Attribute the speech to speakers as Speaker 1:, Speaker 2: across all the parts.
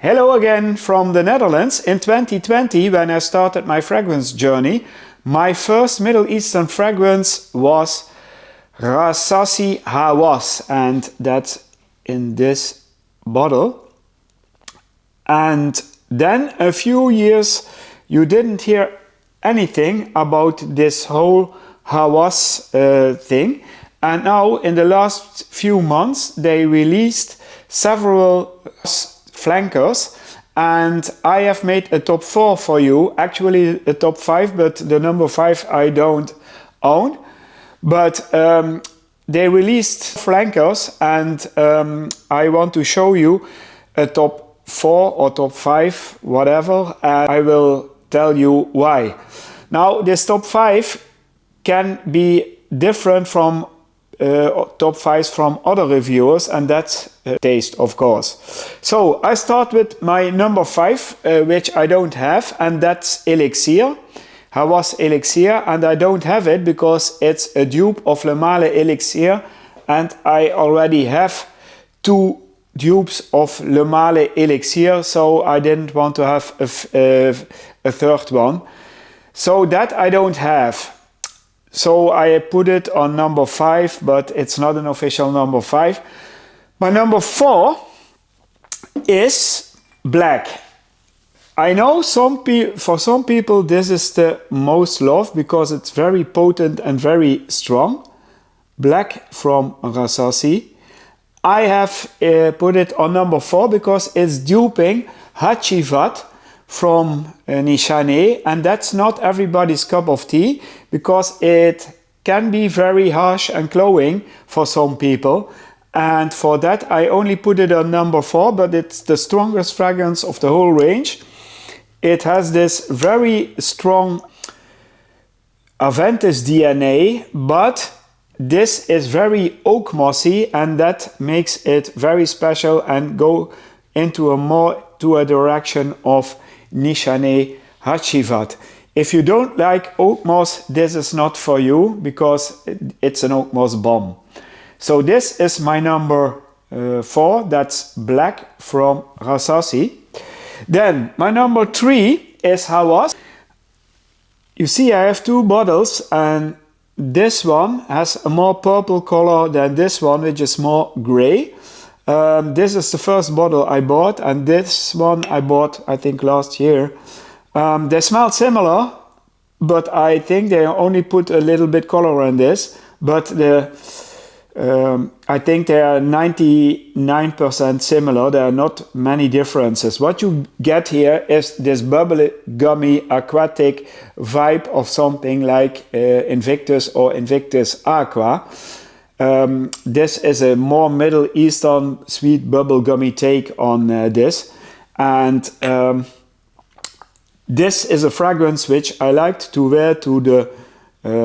Speaker 1: Hello again from the Netherlands. In 2020, when I started my fragrance journey, my first Middle Eastern fragrance was Rasasi Hawas, and that's in this bottle. And then a few years you didn't hear anything about this whole Hawas thing, and now in the last few months they released several flankers, and I have made a top 4 for you, actually a top 5, but the number 5 I don't own. But they released flankers, and I want to show you a top 4 or top 5, whatever, and I will tell you why. Now this top 5 can be different from top 5s from other reviewers, and that's taste, of course. So I start with my number 5, which I don't have, and that's Elixir. Hawas Elixir, and I don't have it because it's a dupe of Le Male Elixir, and I already have 2 dupes of Le Male Elixir, so I didn't want to have a third one. So that I don't have. So I put it on number 5, but it's not an official number 5. My number 4 is black. I know for some people this is the most loved because it's very potent and very strong. Black from Rasasi. I have put it on number 4 because it's duping Hachivat from Nishane, and that's not everybody's cup of tea because it can be very harsh and cloying for some people, and for that I only put it on number 4, but it's the strongest fragrance of the whole range. It has this very strong Aventus DNA, but this is very oak mossy, and that makes it very special and go into a direction of Nishane Hachivat. If you don't like oak moss, this is not for you because it's an oak moss bomb. So this is my number 4, that's black from Rasasi. Then my number 3 is Hawas. You see I have 2 bottles, and this one has a more purple color than this one, which is more gray. This is the first bottle I bought, and this one I bought I think last year. They smell similar, but I think they only put a little bit color in this, but I think they are 99% similar. There are not many differences. What you get here is this bubbly, gummy, aquatic vibe of something like Invictus or Invictus Aqua. This is a more Middle Eastern sweet bubblegummy take on this, and this is a fragrance which I liked to wear to the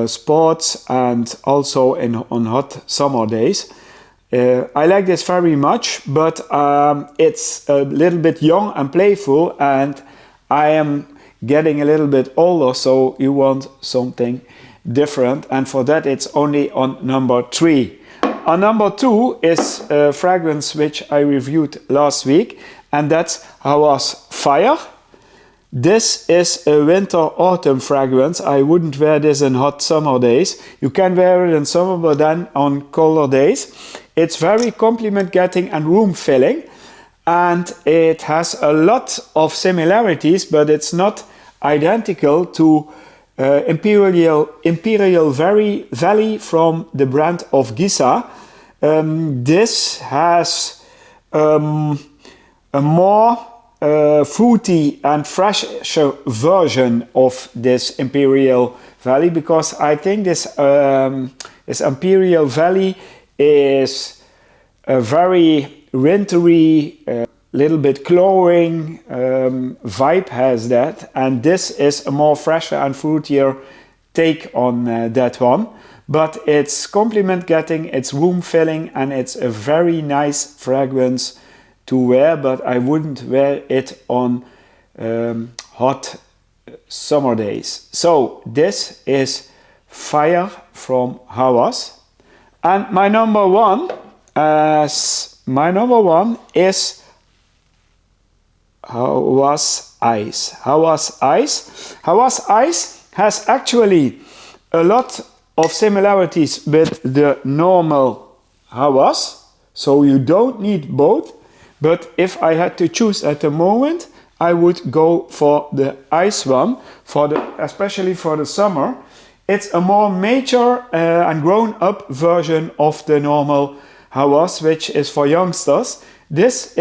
Speaker 1: sports and also on hot summer days. I like this very much, but it's a little bit young and playful, and I am getting a little bit older, so you want something different, and for that it's only on number 3. On number 2 is a fragrance which I reviewed last week, and that's Hawas Fire. This is a winter-autumn fragrance. I wouldn't wear this in hot summer days. You can wear it in summer, but then on colder days. It's very compliment-getting and room-filling, and it has a lot of similarities, but it's not identical to Imperial Valley from the brand of Giza. This has a more fruity and fresher version of this Imperial Valley, because I think this Imperial Valley is a very wintry, little bit cloying vibe has that, and this is a more fresher and fruitier take on that one, but it's compliment getting, it's room filling, and it's a very nice fragrance to wear, but I wouldn't wear it on hot summer days. So this is Fire from Hawas, and my number 1 is Hawas Ice. Hawas Ice. Hawas Ice has actually a lot of similarities with the normal Hawas, so you don't need both. But if I had to choose at the moment, I would go for the ice one, especially for the summer. It's a more mature and grown-up version of the normal Hawas, which is for youngsters. This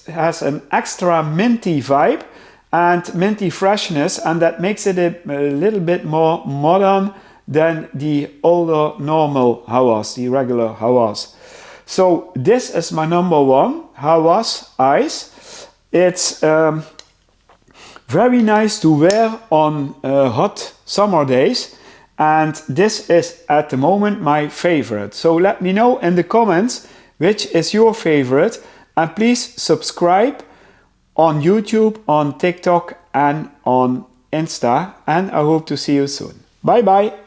Speaker 1: has an extra minty vibe and minty freshness, and that makes it a little bit more modern than the older normal Hawas, the regular Hawas. So this is my number one, Hawas Ice. It's very nice to wear on hot summer days, and this is at the moment my favorite. So let me know in the comments which is your favorite, and please subscribe on YouTube, on TikTok and on Insta, and I hope to see you soon. Bye bye.